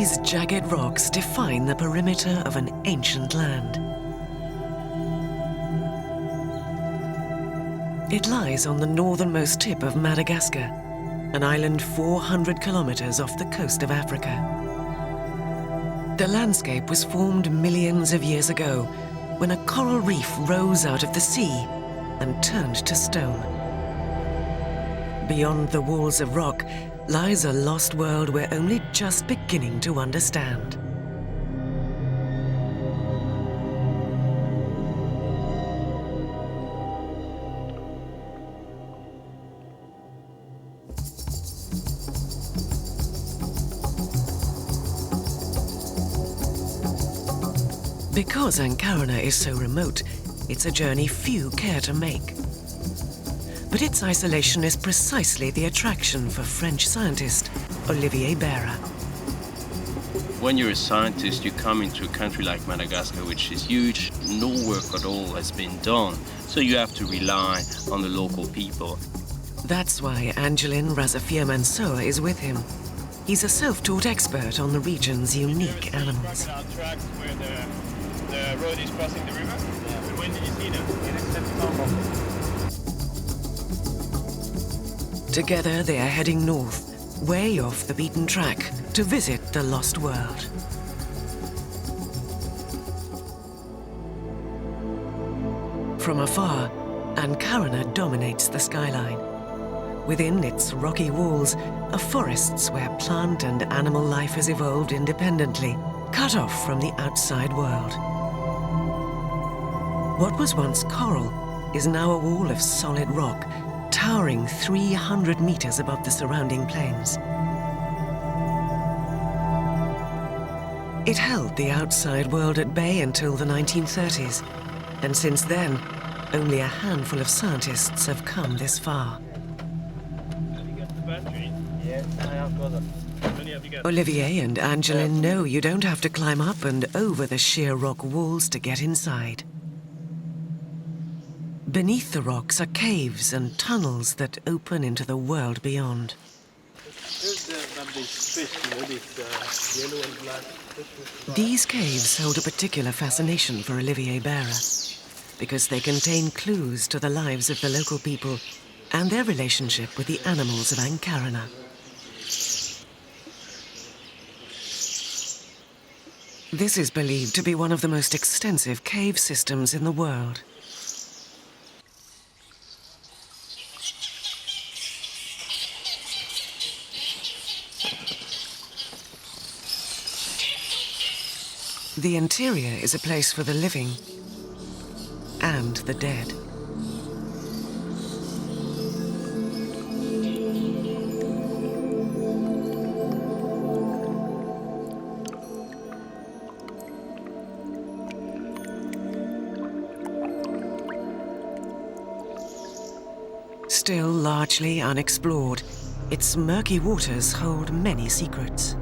These jagged rocks define the perimeter of an ancient land. It lies on the northernmost tip of Madagascar, an island 400 kilometres off the coast of Africa. The landscape was formed millions of years ago when a coral reef rose out of the sea and turned to stone. Beyond the walls of rock lies a lost world we're only just beginning to understand. Because Ankarana is so remote, it's a journey few care to make. But its isolation is precisely the attraction for French scientist Olivia Behra. When you're a scientist, you come into a country like Madagascar, which is huge. No work at all has been done, so you have to rely on the local people. That's why Angelin Razafia-Mansour is with him. He's a self-taught expert on the region's unique animals. The road is crossing the river? Yeah. But when did you see them? In September. Together they are heading north, way off the beaten track, to visit the lost world. From afar, Ankarana dominates the skyline. Within its rocky walls are forests where plant and animal life has evolved independently, cut off from the outside world. What was once coral is now a wall of solid rock, towering 300 meters above the surrounding plains. It held the outside world at bay until the 1930s, and since then, only a handful of scientists have come this far. Have you got the battery? Yes, I have got it. Olivier and Angelin know you don't have to climb up and over the sheer rock walls to get inside. Beneath the rocks are caves and tunnels that open into the world beyond. These caves hold a particular fascination for Olivia Behra, because they contain clues to the lives of the local people and their relationship with the animals of Ankarana. This is believed to be one of the most extensive cave systems in the world. The interior is a place for the living and the dead. Still largely unexplored, its murky waters hold many secrets.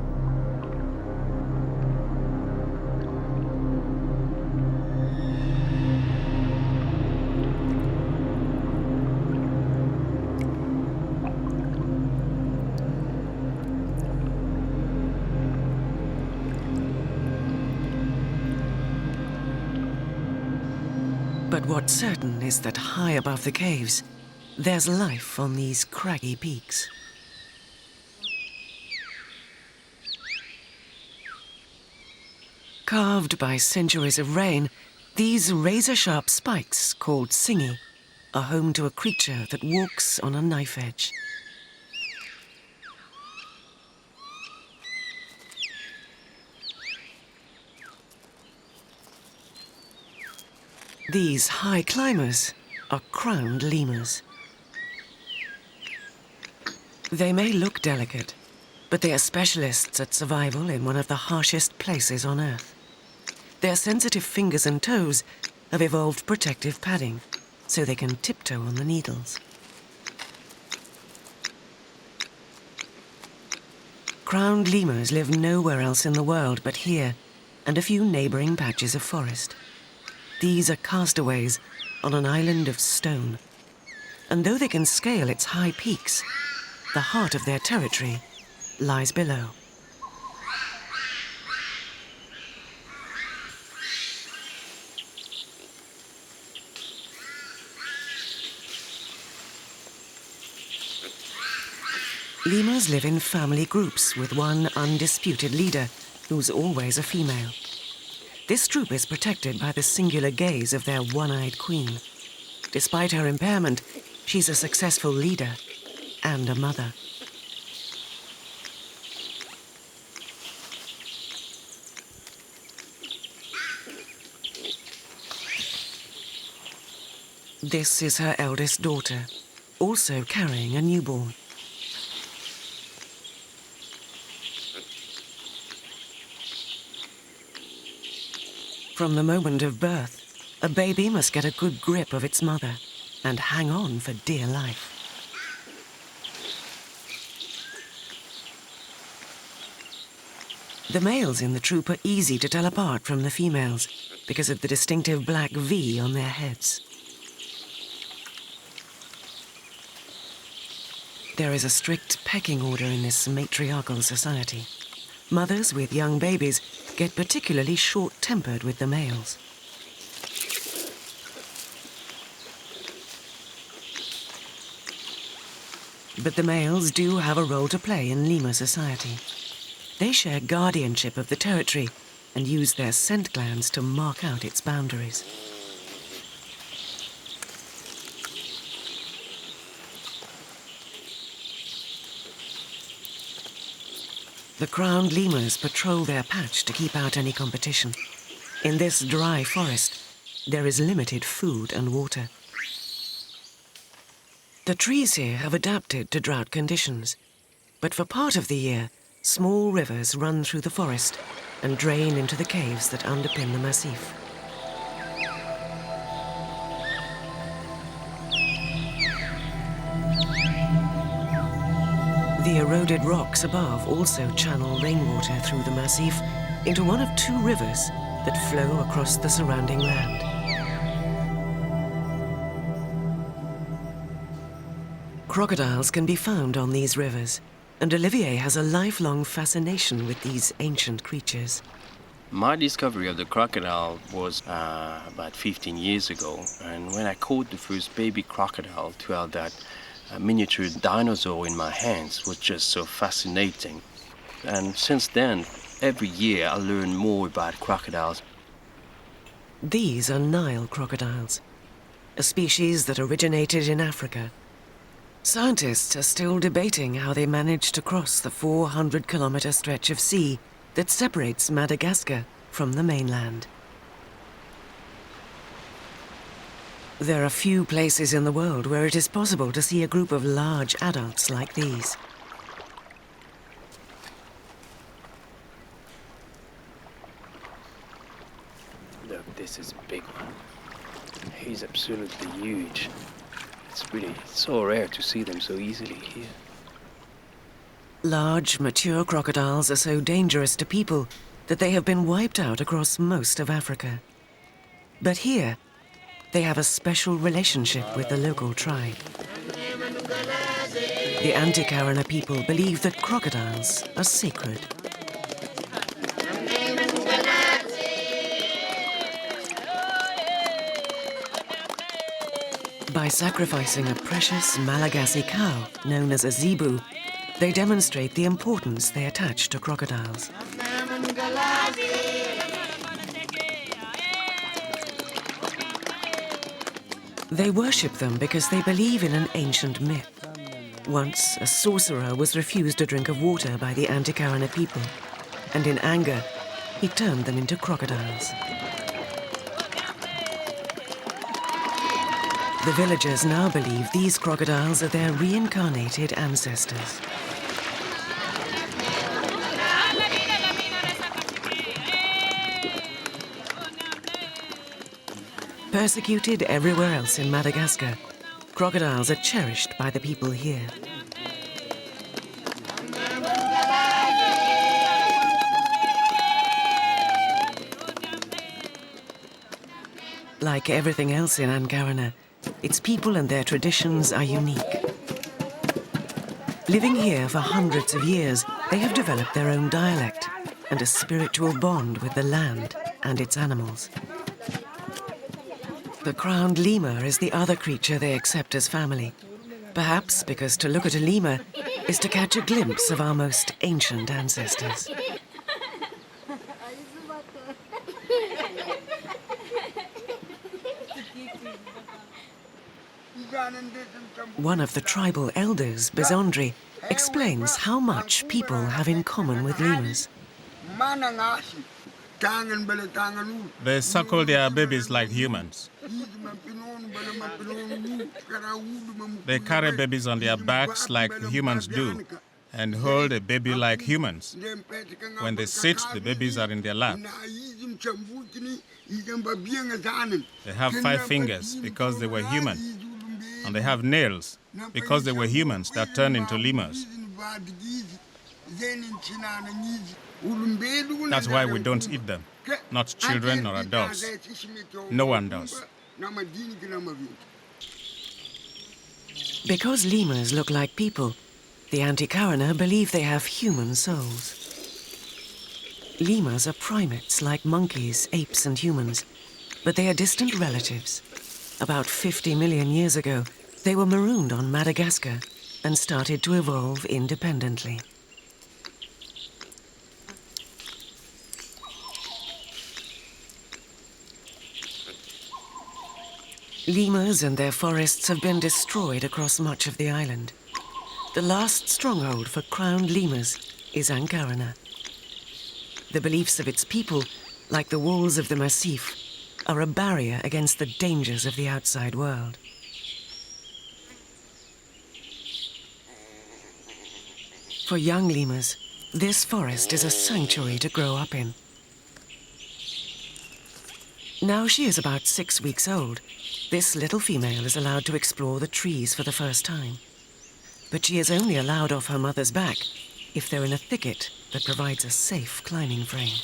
But what's certain is that high above the caves, there's life on these craggy peaks. Carved by centuries of rain, these razor-sharp spikes, called singi, are home to a creature that walks on a knife edge. These high climbers are crowned lemurs. They may look delicate, but they are specialists at survival in one of the harshest places on Earth. Their sensitive fingers and toes have evolved protective padding, so they can tiptoe on the needles. Crowned lemurs live nowhere else in the world but here, and a few neighboring patches of forest. These are castaways on an island of stone. And though they can scale its high peaks, the heart of their territory lies below. Lemurs live in family groups with one undisputed leader, who's always a female. This troop is protected by the singular gaze of their one-eyed queen. Despite her impairment, she's a successful leader and a mother. This is her eldest daughter, also carrying a newborn. From the moment of birth, a baby must get a good grip of its mother and hang on for dear life. The males in the troop are easy to tell apart from the females because of the distinctive black V on their heads. There is a strict pecking order in this matriarchal society. Mothers with young babies get particularly short-tempered with the males. But the males do have a role to play in lemur society. They share guardianship of the territory and use their scent glands to mark out its boundaries. The crowned lemurs patrol their patch to keep out any competition. In this dry forest, there is limited food and water. The trees here have adapted to drought conditions, but for part of the year, small rivers run through the forest and drain into the caves that underpin the massif. The eroded rocks above also channel rainwater through the massif into one of two rivers that flow across the surrounding land. Crocodiles can be found on these rivers, and Olivier has a lifelong fascination with these ancient creatures. My discovery of the crocodile was about 15 years ago, and when I caught the first baby crocodile to have that miniature dinosaur in my hands was just so fascinating. And since then, every year I learn more about crocodiles. These are Nile crocodiles, a species that originated in Africa. Scientists are still debating how they managed to cross the 400-kilometer stretch of sea that separates Madagascar from the mainland. There are few places in the world where it is possible to see a group of large adults like these. Look, this is a big one. He's absolutely huge. It's so rare to see them so easily here. Large, mature crocodiles are so dangerous to people that they have been wiped out across most of Africa. But here, they have a special relationship with the local tribe. The Ankarana people believe that crocodiles are sacred. By sacrificing a precious Malagasy cow, known as a zebu, they demonstrate the importance they attach to crocodiles. They worship them because they believe in an ancient myth. Once, a sorcerer was refused a drink of water by the Ankarana people, and in anger, he turned them into crocodiles. The villagers now believe these crocodiles are their reincarnated ancestors. Persecuted everywhere else in Madagascar, crocodiles are cherished by the people here. Like everything else in Ankarana, its people and their traditions are unique. Living here for hundreds of years, they have developed their own dialect and a spiritual bond with the land and its animals. The crowned lemur is the other creature they accept as family. Perhaps because to look at a lemur is to catch a glimpse of our most ancient ancestors. One of the tribal elders, Bizondri, explains how much people have in common with lemurs. They suckle their babies like humans. They carry babies on their backs like humans do and hold a baby like humans. When they sit, the babies are in their lap. They have 5 fingers because they were human. And they have nails because they were humans that turned into lemurs. That's why we don't eat them, not children or adults. No one does. Because lemurs look like people, the Ankarana believe they have human souls. Lemurs are primates like monkeys, apes and humans, but they are distant relatives. About 50 million years ago, they were marooned on Madagascar and started to evolve independently. Lemurs and their forests have been destroyed across much of the island. The last stronghold for crowned lemurs is Ankarana. The beliefs of its people, like the walls of the massif, are a barrier against the dangers of the outside world. For young lemurs, this forest is a sanctuary to grow up in. Now she is about 6 weeks old. This little female is allowed to explore the trees for the first time. But she is only allowed off her mother's back if they're in a thicket that provides a safe climbing frame.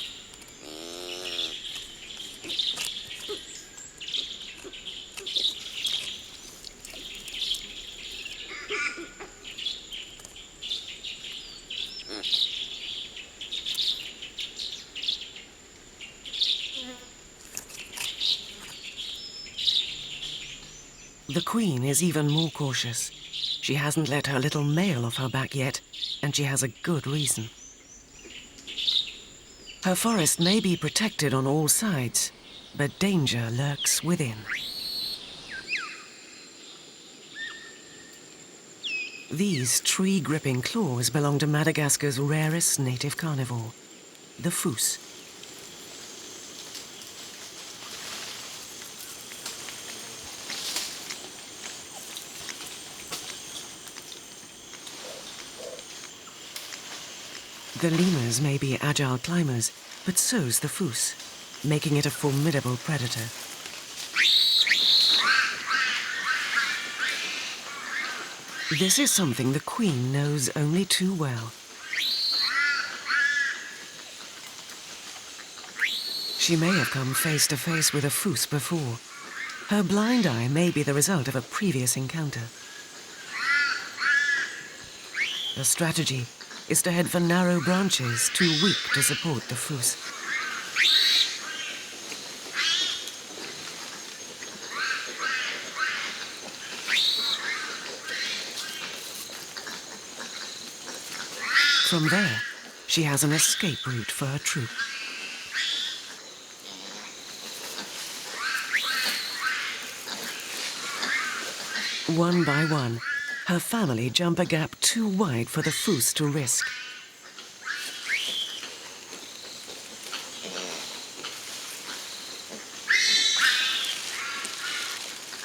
The queen is even more cautious. She hasn't let her little male off her back yet, and she has a good reason. Her forest may be protected on all sides, but danger lurks within. These tree-gripping claws belong to Madagascar's rarest native carnivore, the foos. The lemurs may be agile climbers, but so's the foos, making it a formidable predator. This is something the queen knows only too well. She may have come face to face with a foos before. Her blind eye may be the result of a previous encounter. The strategy is to head for narrow branches too weak to support the foos. From there, she has an escape route for her troop. One by one, her family jump a gap too wide for the foos to risk.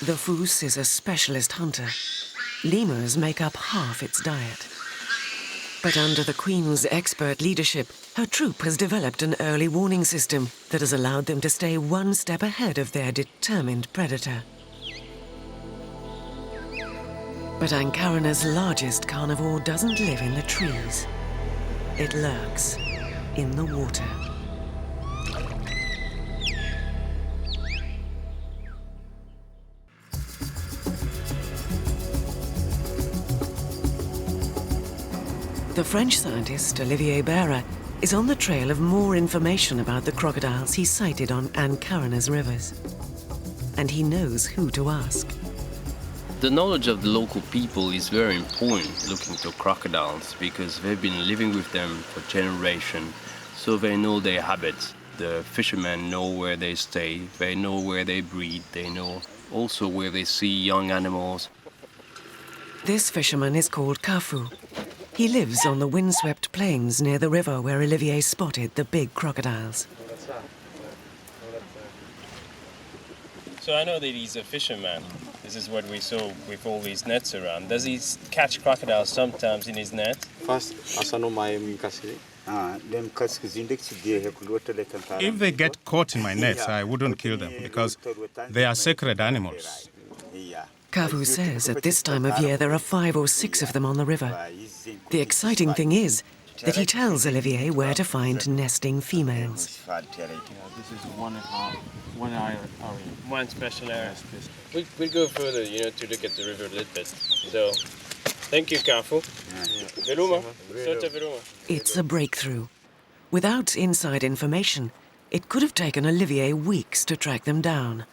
The foos is a specialist hunter. Lemurs make up half its diet. But under the Queen's expert leadership, her troop has developed an early warning system that has allowed them to stay one step ahead of their determined predator. But Ankarana's largest carnivore doesn't live in the trees. It lurks in the water. The French scientist Olivia Behra is on the trail of more information about the crocodiles he sighted on Ankarana's rivers. And he knows who to ask. The knowledge of the local people is very important looking to crocodiles because they've been living with them for generations, so they know their habits. The fishermen know where they stay, they know where they breed, they know also where they see young animals. This fisherman is called Kafu. He lives on the windswept plains near the river where Olivier spotted the big crocodiles. So I know that he's a fisherman. This is what we saw with all these nets around. Does he catch crocodiles sometimes in his net? If they get caught in my nets, I wouldn't kill them because they are sacred animals. Kafu says at this time of year there are 5 or 6 of them on the river. The exciting thing is that he tells Olivier where to find nesting females. This is one area. One special area. We'll go further, to look at the river a little bit. So, thank you, Kafu. Veruma. It's a breakthrough. Without inside information, it could have taken Olivier weeks to track them down.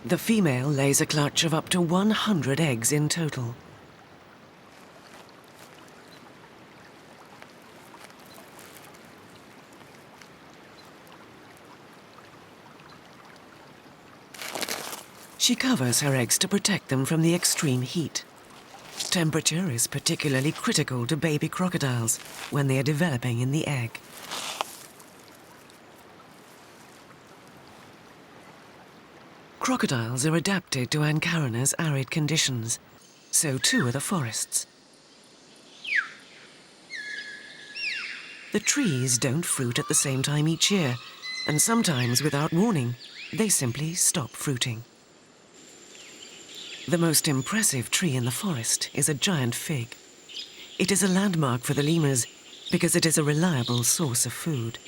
The female lays a clutch of up to 100 eggs in total. She covers her eggs to protect them from the extreme heat. Temperature is particularly critical to baby crocodiles when they are developing in the egg. Crocodiles are adapted to Ankarana's arid conditions. So too are the forests. The trees don't fruit at the same time each year, and sometimes, without warning, they simply stop fruiting. The most impressive tree in the forest is a giant fig. It is a landmark for the lemurs because it is a reliable source of food.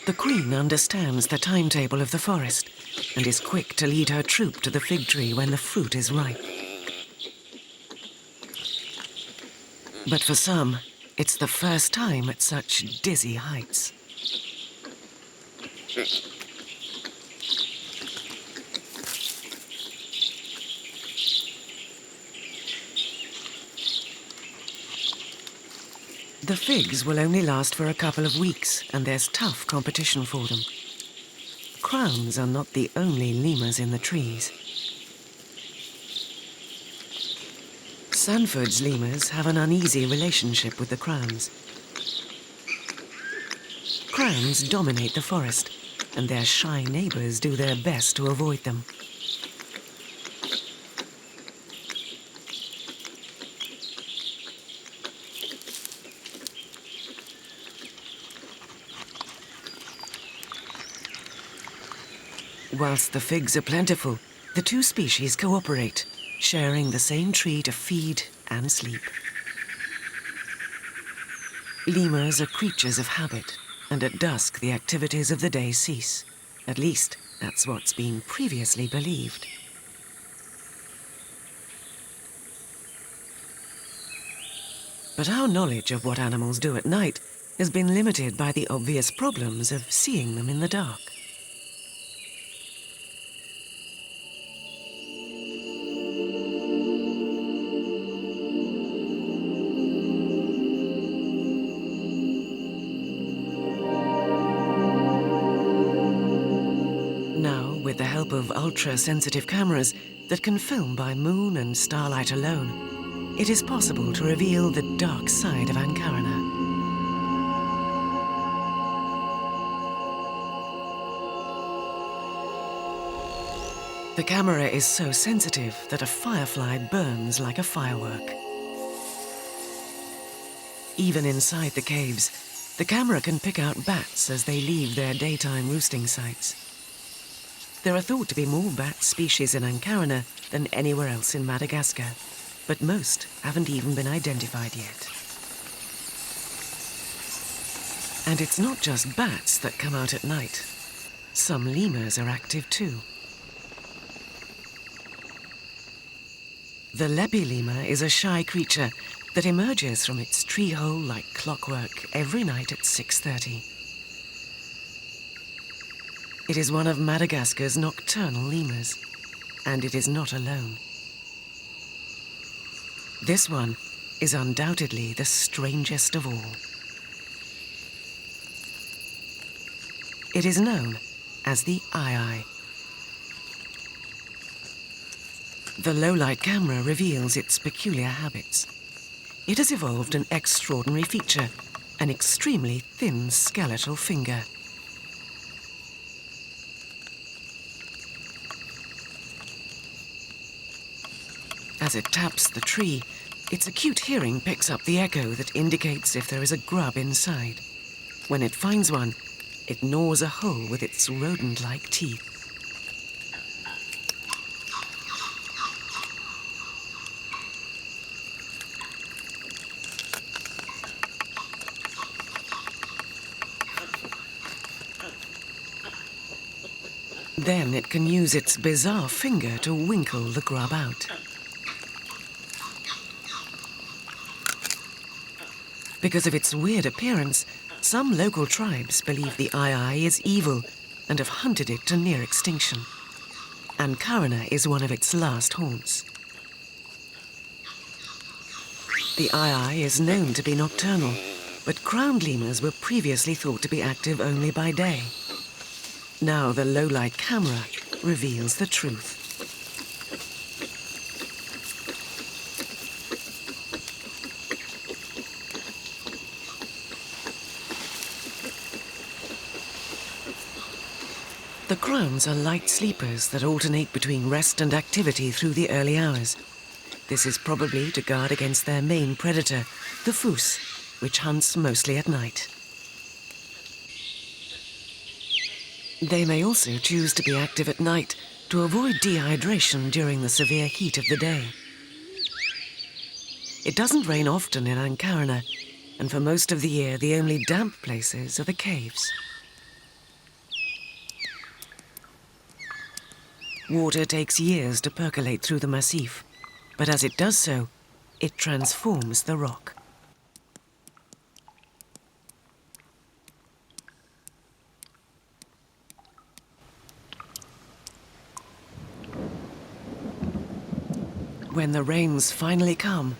The queen understands the timetable of the forest and is quick to lead her troop to the fig tree when the fruit is ripe. But for some, it's the first time at such dizzy heights. The figs will only last for a couple of weeks, and there's tough competition for them. Crowns are not the only lemurs in the trees. Sanford's lemurs have an uneasy relationship with the crowns. Crowns dominate the forest, and their shy neighbors do their best to avoid them. Whilst the figs are plentiful, the two species cooperate, sharing the same tree to feed and sleep. Lemurs are creatures of habit, and at dusk the activities of the day cease. At least, that's what's been previously believed. But our knowledge of what animals do at night has been limited by the obvious problems of seeing them in the dark. With the help of ultra-sensitive cameras that can film by moon and starlight alone, it is possible to reveal the dark side of Ankarana. The camera is so sensitive that a firefly burns like a firework. Even inside the caves, the camera can pick out bats as they leave their daytime roosting sites. There are thought to be more bat species in Ankarana than anywhere else in Madagascar, but most haven't even been identified yet. And it's not just bats that come out at night. some lemurs are active too. The leopard lemur is a shy creature that emerges from its tree hole like clockwork every night at 6:30. It is one of Madagascar's nocturnal lemurs, and it is not alone. This one is undoubtedly the strangest of all. It is known as the eye. The low-light camera reveals its peculiar habits. It has evolved an extraordinary feature, an extremely thin skeletal finger. As it taps the tree, its acute hearing picks up the echo that indicates if there is a grub inside. When it finds one, it gnaws a hole with its rodent-like teeth. Then it can use its bizarre finger to winkle the grub out. Because of its weird appearance, some local tribes believe the eye is evil and have hunted it to near extinction. Ankarana is one of its last haunts. The eye is known to be nocturnal, but crowned lemurs were previously thought to be active only by day. Now the low-light camera reveals the truth. The crowns are light sleepers that alternate between rest and activity through the early hours. This is probably to guard against their main predator, the foos, which hunts mostly at night. They may also choose to be active at night to avoid dehydration during the severe heat of the day. It doesn't rain often in Ankarana, and for most of the year the only damp places are the caves. Water takes years to percolate through the massif, but as it does so, it transforms the rock. When the rains finally come,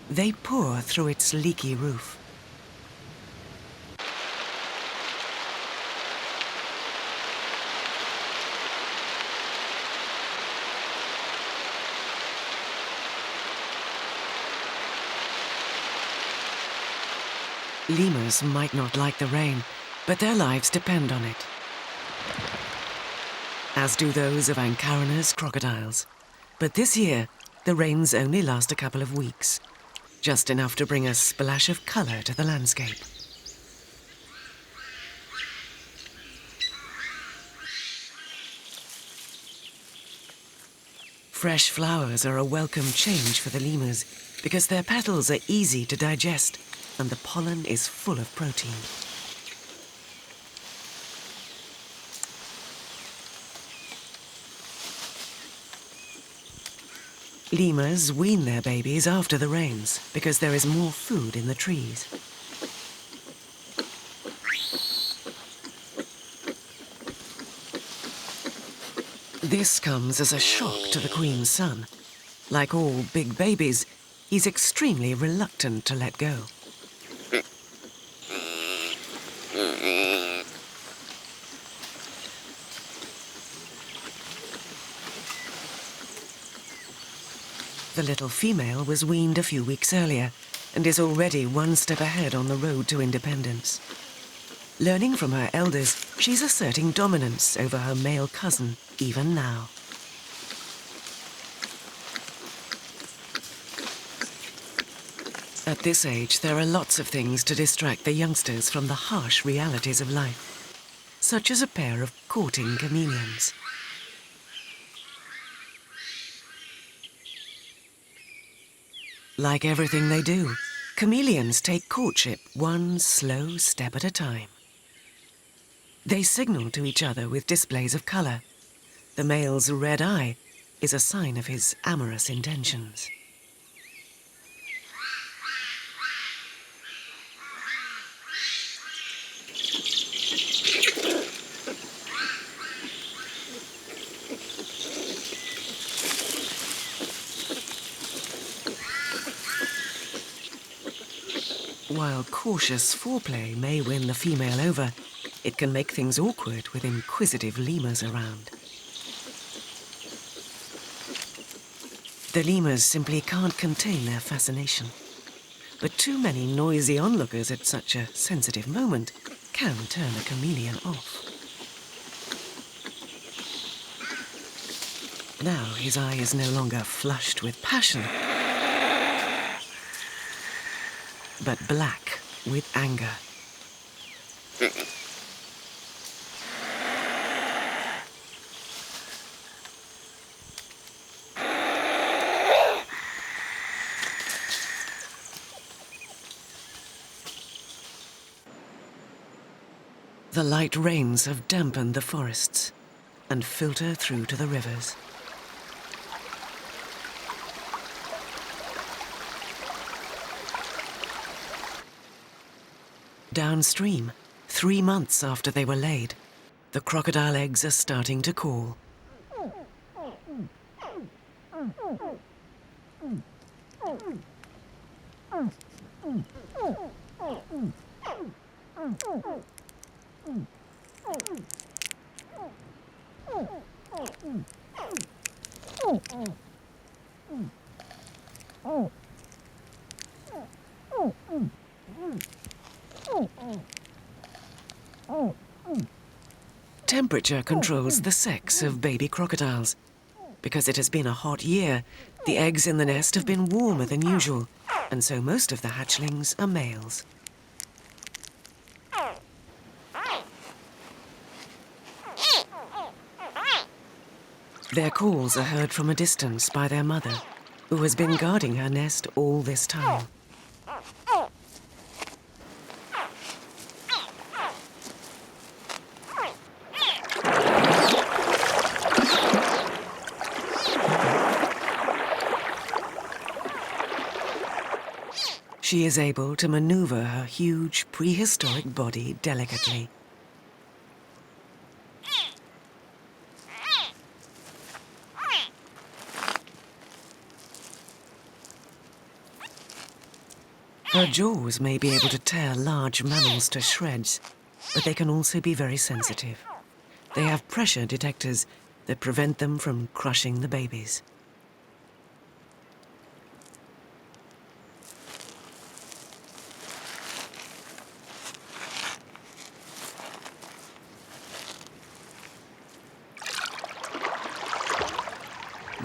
they pour through its leaky roof. Lemurs might not like the rain, but their lives depend on it. As do those of Ankarana's crocodiles. But this year, the rains only last a couple of weeks, just enough to bring a splash of colour to the landscape. Fresh flowers are a welcome change for the lemurs because their petals are easy to digest and the pollen is full of protein. Lemurs wean their babies after the rains because there is more food in the trees. This comes as a shock to the queen's son. Like all big babies, he's extremely reluctant to let go. The little female was weaned a few weeks earlier and is already one step ahead on the road to independence. Learning from her elders, she's asserting dominance over her male cousin even now. At this age, there are lots of things to distract the youngsters from the harsh realities of life, such as a pair of courting chameleons. Like everything they do, chameleons take courtship one slow step at a time. They signal to each other with displays of color. The male's red eye is a sign of his amorous intentions. While cautious foreplay may win the female over, it can make things awkward with inquisitive lemurs around. The lemurs simply can't contain their fascination. But too many noisy onlookers at such a sensitive moment can turn a chameleon off. Now his eye is no longer flushed with passion, but black with anger. The light rains have dampened the forests and filter through to the rivers. Downstream, 3 months after they were laid, the crocodile eggs are starting to call. Temperature controls the sex of baby crocodiles. Because it has been a hot year, the eggs in the nest have been warmer than usual, and so most of the hatchlings are males. Their calls are heard from a distance by their mother, who has been guarding her nest all this time. She is able to maneuver her huge prehistoric body delicately. Her jaws may be able to tear large mammals to shreds, but they can also be very sensitive. They have pressure detectors that prevent them from crushing the babies.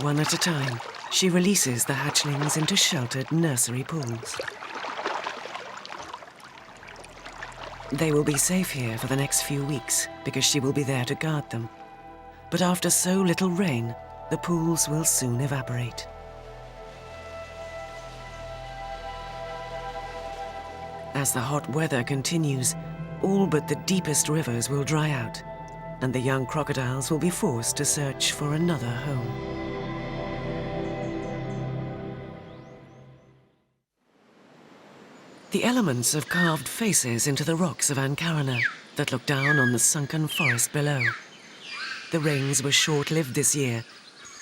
One at a time, she releases the hatchlings into sheltered nursery pools. They will be safe here for the next few weeks because she will be there to guard them. But after so little rain, the pools will soon evaporate. As the hot weather continues, all but the deepest rivers will dry out, and the young crocodiles will be forced to search for another home. The elements have carved faces into the rocks of Ankarana that look down on the sunken forest below. The rains were short-lived this year,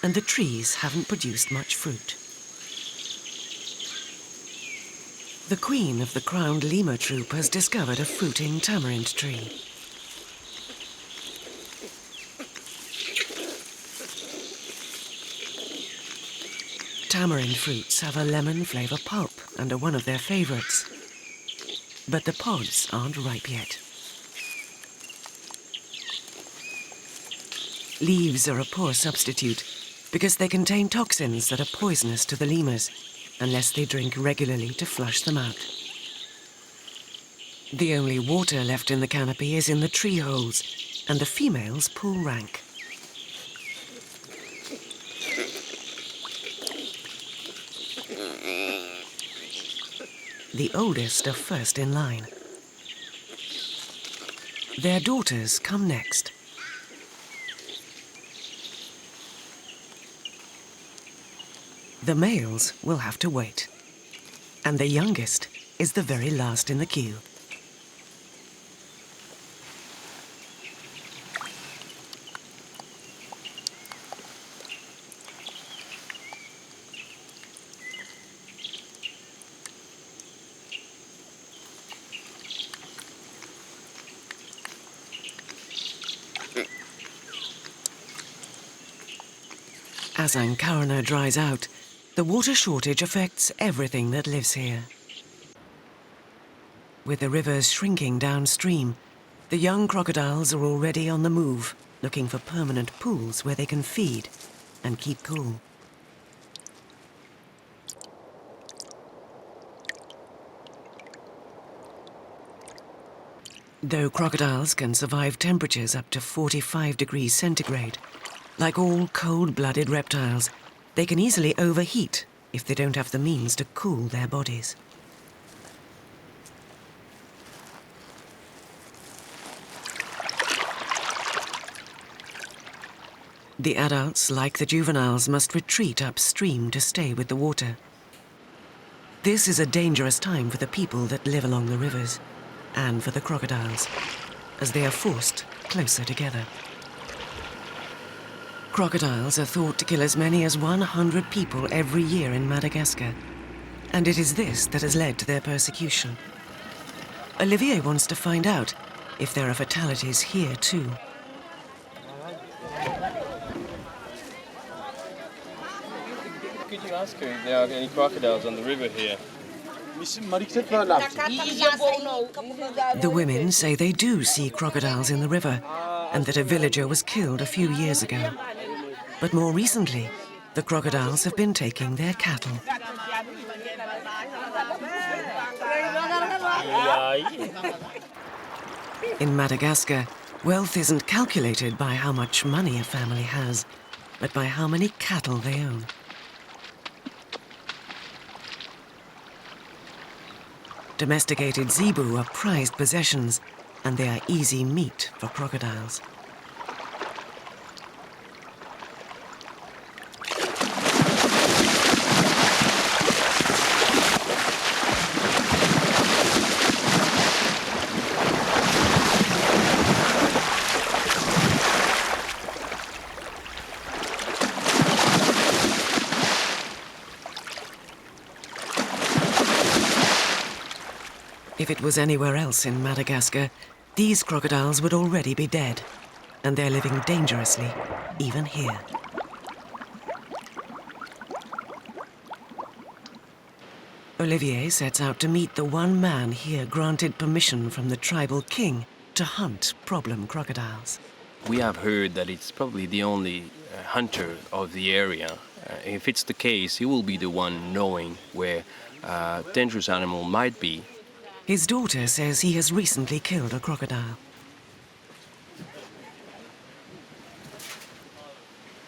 and the trees haven't produced much fruit. The queen of the Crowned Lemur troop has discovered a fruiting tamarind tree. Tamarind fruits have a lemon flavor pulp and are one of their favorites. But the pods aren't ripe yet. Leaves are a poor substitute because they contain toxins that are poisonous to the lemurs unless they drink regularly to flush them out. The only water left in the canopy is in the tree holes, and the females pull rank. The oldest are first in line. Their daughters come next. The males will have to wait. And the youngest is the very last in the queue. As Ankarana dries out, the water shortage affects everything that lives here. With the rivers shrinking downstream, the young crocodiles are already on the move, looking for permanent pools where they can feed and keep cool. Though crocodiles can survive temperatures up to 45 degrees centigrade, like all cold-blooded reptiles, they can easily overheat if they don't have the means to cool their bodies. The adults, like the juveniles, must retreat upstream to stay with the water. This is a dangerous time for the people that live along the rivers, and for the crocodiles, as they are forced closer together. Crocodiles are thought to kill as many as 100 people every year in Madagascar, and it is this that has led to their persecution. Olivia wants to find out if there are fatalities here too. Could you ask her if there are any crocodiles on the river here? The women say they do see crocodiles in the river, and that a villager was killed a few years ago. But more recently, the crocodiles have been taking their cattle. In Madagascar, wealth isn't calculated by how much money a family has, but by how many cattle they own. Domesticated zebu are prized possessions, and they are easy meat for crocodiles. If it was anywhere else in Madagascar, these crocodiles would already be dead, and they're living dangerously, even here. Olivier sets out to meet the one man here granted permission from the tribal king to hunt problem crocodiles. We have heard that it's probably the only hunter of the area. If it's the case, he will be the one knowing where a dangerous animal might be. His daughter says he has recently killed a crocodile.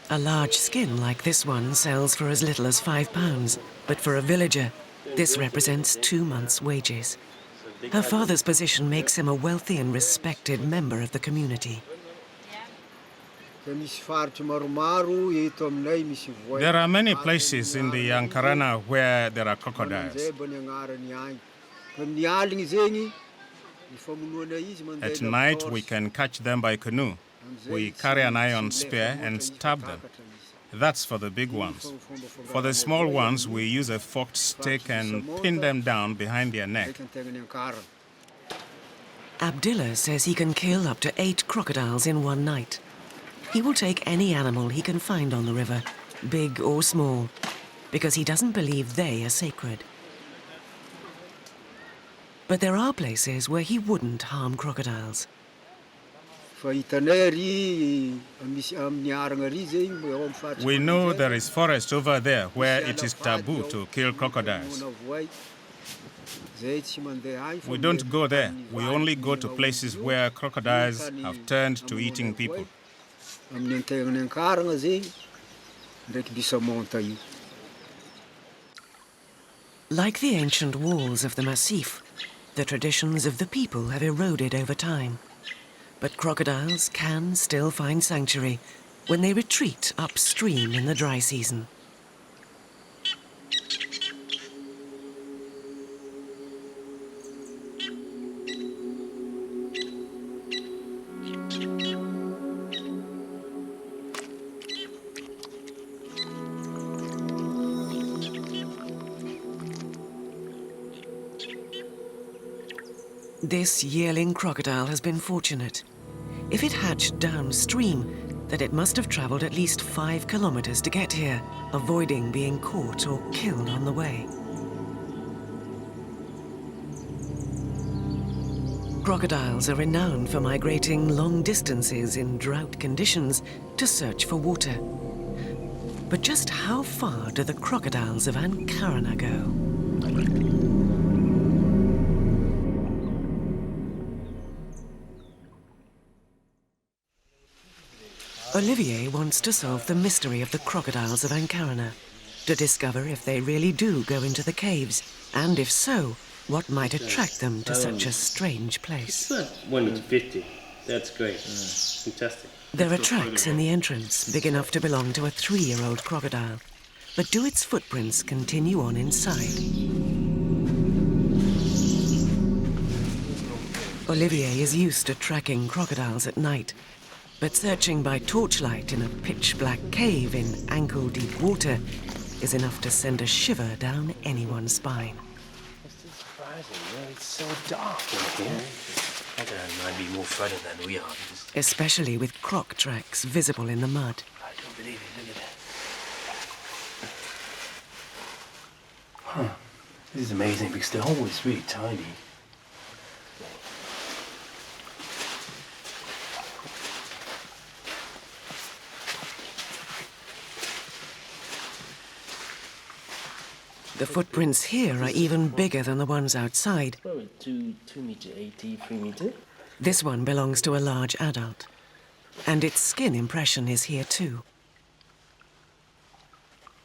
A large skin like this one sells for as little as £5, but for a villager, this represents 2 months' wages. Her father's position makes him a wealthy and respected member of the community. There are many places in the Ankarana where there are crocodiles. At night, we can catch them by canoe. We carry an iron spear and stab them. That's for the big ones. For the small ones, we use a forked stick and pin them down behind their neck. Abdullah says he can kill up to 8 crocodiles in one night. He will take any animal he can find on the river, big or small, because he doesn't believe they are sacred. But there are places where he wouldn't harm crocodiles. We know there is forest over there where it is taboo to kill crocodiles. We don't go there. We only go to places where crocodiles have turned to eating people. Like the ancient walls of the massif, the traditions of the people have eroded over time. But crocodiles can still find sanctuary when they retreat upstream in the dry season. This yearling crocodile has been fortunate. If it hatched downstream, then it must have traveled at least 5 kilometers to get here, avoiding being caught or killed on the way. Crocodiles are renowned for migrating long distances in drought conditions to search for water. But just how far do the crocodiles of Ankarana go? Olivier wants to solve the mystery of the crocodiles of Ankarana, to discover if they really do go into the caves, and if so, what might attract them to such a strange place. 1 to 50. That's great. Fantastic. There are tracks in the entrance big enough to belong to a 3-year-old crocodile. But do its footprints continue on inside? Olivier is used to tracking crocodiles at night, but searching by torchlight in a pitch-black cave in ankle-deep water is enough to send a shiver down anyone's spine. It's still surprising, it's so dark in here. Crocodile might be more frightened than we are. Especially with croc tracks visible in the mud. I don't believe it, look at that. Huh. This is amazing because they're always really tiny. The footprints here are even bigger than the ones outside. Probably 2 meter 80, 3 meter. This one belongs to a large adult. And its skin impression is here too.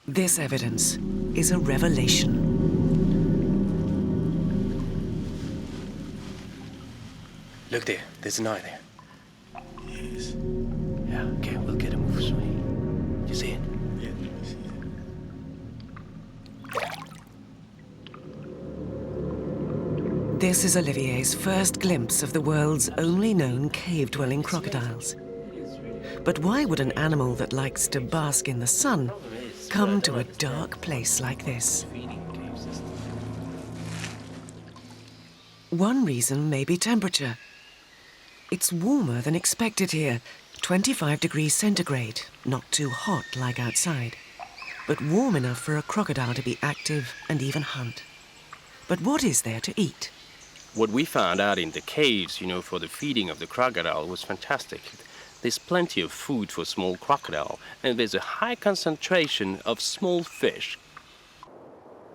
This evidence is a revelation. Look there, there's an eye there. Yes. Yeah, okay, we'll get a move soon. You see it? Yeah, I see it. This is Olivier's first glimpse of the world's only known cave-dwelling crocodiles. But why would an animal that likes to bask in the sun come to a dark place like this? One reason may be temperature. It's warmer than expected here, 25 degrees centigrade, not too hot like outside, but warm enough for a crocodile to be active and even hunt. But what is there to eat? What we found out in the caves, for the feeding of the crocodile was fantastic. There's plenty of food for small crocodile, and there's a high concentration of small fish.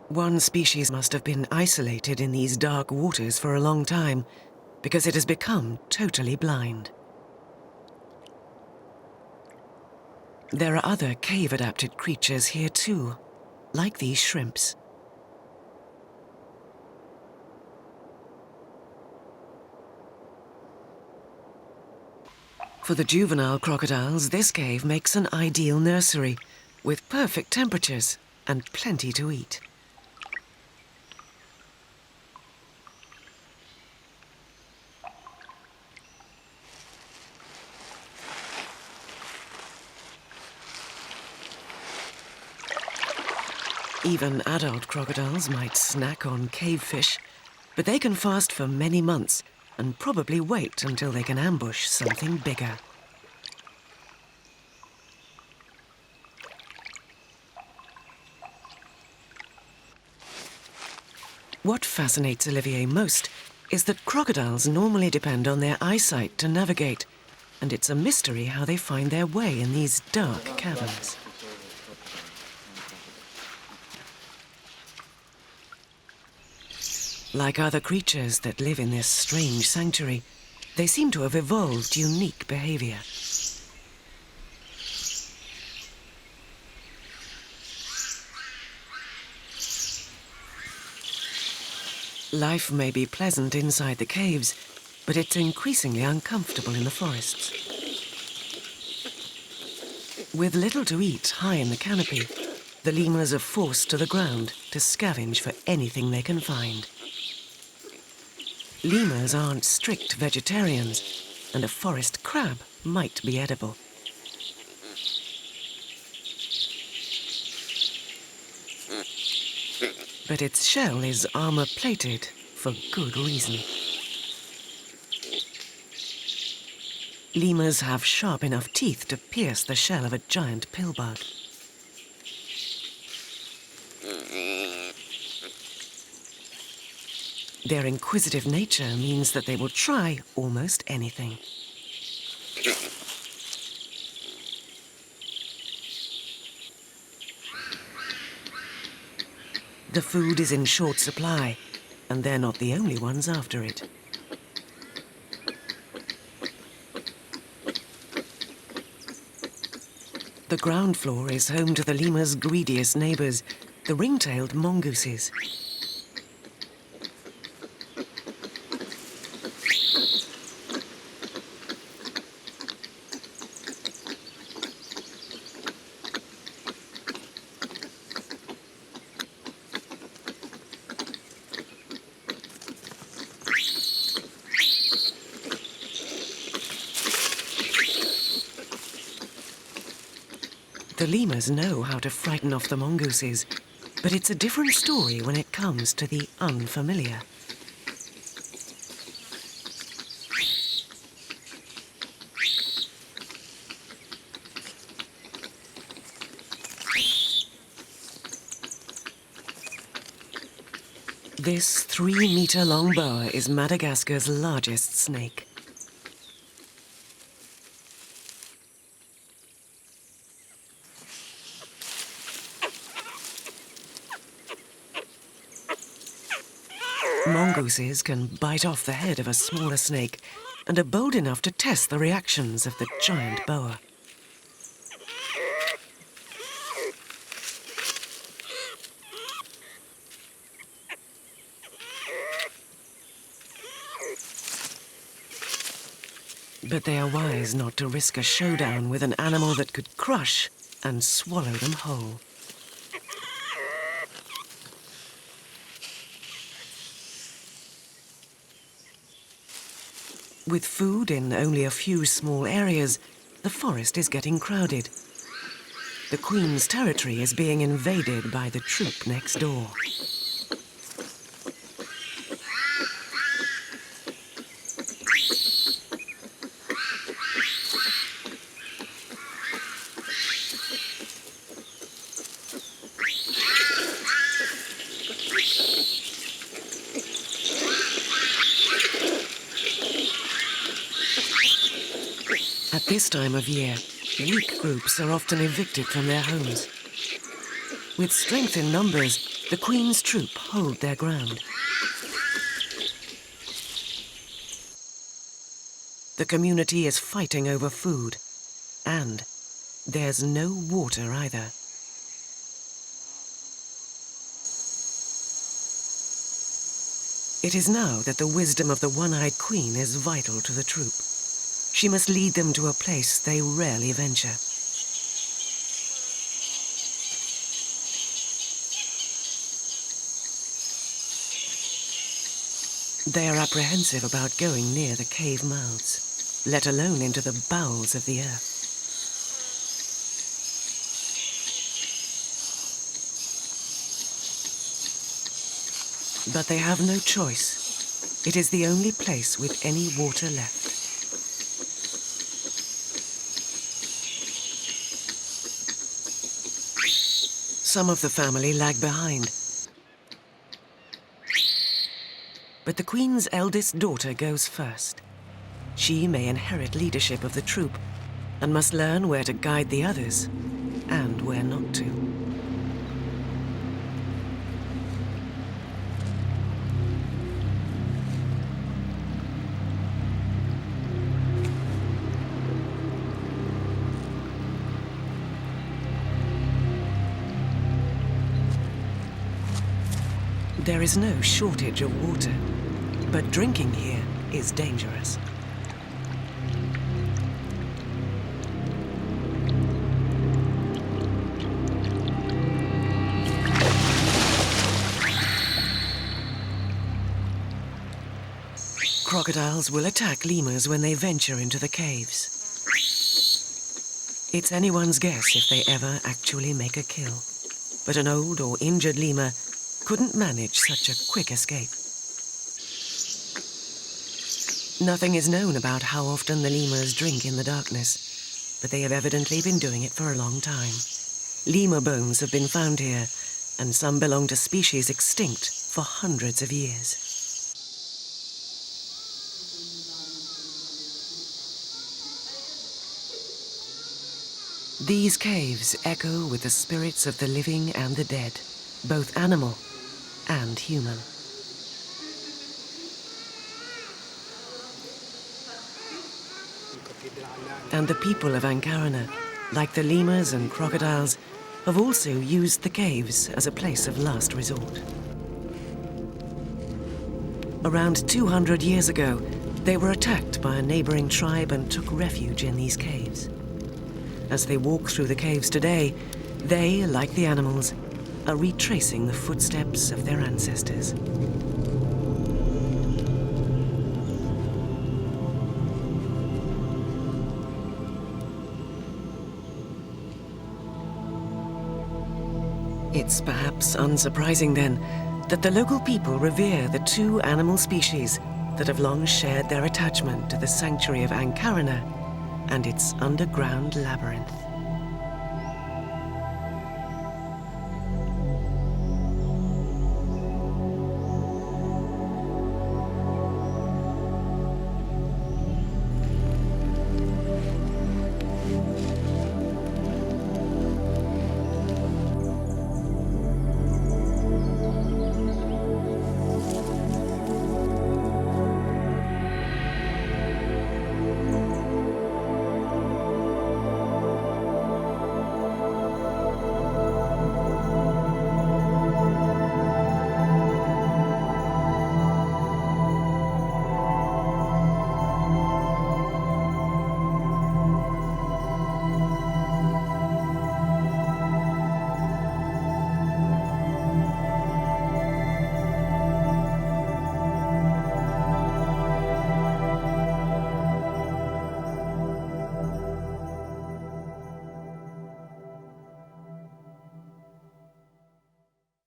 One species must have been isolated in these dark waters for a long time, because it has become totally blind. There are other cave-adapted creatures here too, like these shrimps. For the juvenile crocodiles, this cave makes an ideal nursery, with perfect temperatures and plenty to eat. Even adult crocodiles might snack on cave fish, but they can fast for many months and probably wait until they can ambush something bigger. What fascinates Olivier most is that crocodiles normally depend on their eyesight to navigate, and it's a mystery how they find their way in these dark caverns. Like other creatures that live in this strange sanctuary, they seem to have evolved unique behavior. Life may be pleasant inside the caves, but it's increasingly uncomfortable in the forests. With little to eat high in the canopy, the lemurs are forced to the ground to scavenge for anything they can find. Lemurs aren't strict vegetarians, and a forest crab might be edible. But its shell is armor-plated for good reason. Lemurs have sharp enough teeth to pierce the shell of a giant pillbug. Their inquisitive nature means that they will try almost anything. The food is in short supply, and they're not the only ones after it. The ground floor is home to the lemur's greediest neighbors, the ring-tailed mongooses. The lemurs know how to frighten off the mongooses, but it's a different story when it comes to the unfamiliar. This 3-meter-long boa is Madagascar's largest snake. Mongooses can bite off the head of a smaller snake and are bold enough to test the reactions of the giant boa. But they are wise not to risk a showdown with an animal that could crush and swallow them whole. With food in only a few small areas, the forest is getting crowded. The Queen's territory is being invaded by the troop next door. At this time of year, weak groups are often evicted from their homes. With strength in numbers, the Queen's troop hold their ground. The community is fighting over food, and there's no water either. It is now that the wisdom of the one-eyed Queen is vital to the troop. She must lead them to a place they rarely venture. They are apprehensive about going near the cave mouths, let alone into the bowels of the earth. But they have no choice. It is the only place with any water left. Some of the family lag behind. But the Queen's eldest daughter goes first. She may inherit leadership of the troop and must learn where to guide the others and where not to. There is no shortage of water, but drinking here is dangerous. Crocodiles will attack lemurs when they venture into the caves. It's anyone's guess if they ever actually make a kill. But an old or injured lemur couldn't manage such a quick escape. Nothing is known about how often the lemurs drink in the darkness, but they have evidently been doing it for a long time. Lemur bones have been found here, and some belong to species extinct for hundreds of years. These caves echo with the spirits of the living and the dead, both animal and human. And the people of Ankarana, like the lemurs and crocodiles, have also used the caves as a place of last resort. Around 200 years ago, they were attacked by a neighboring tribe and took refuge in these caves. As they walk through the caves today, they, like the animals, are retracing the footsteps of their ancestors. It's perhaps unsurprising then that the local people revere the two animal species that have long shared their attachment to the sanctuary of Ankarana and its underground labyrinth.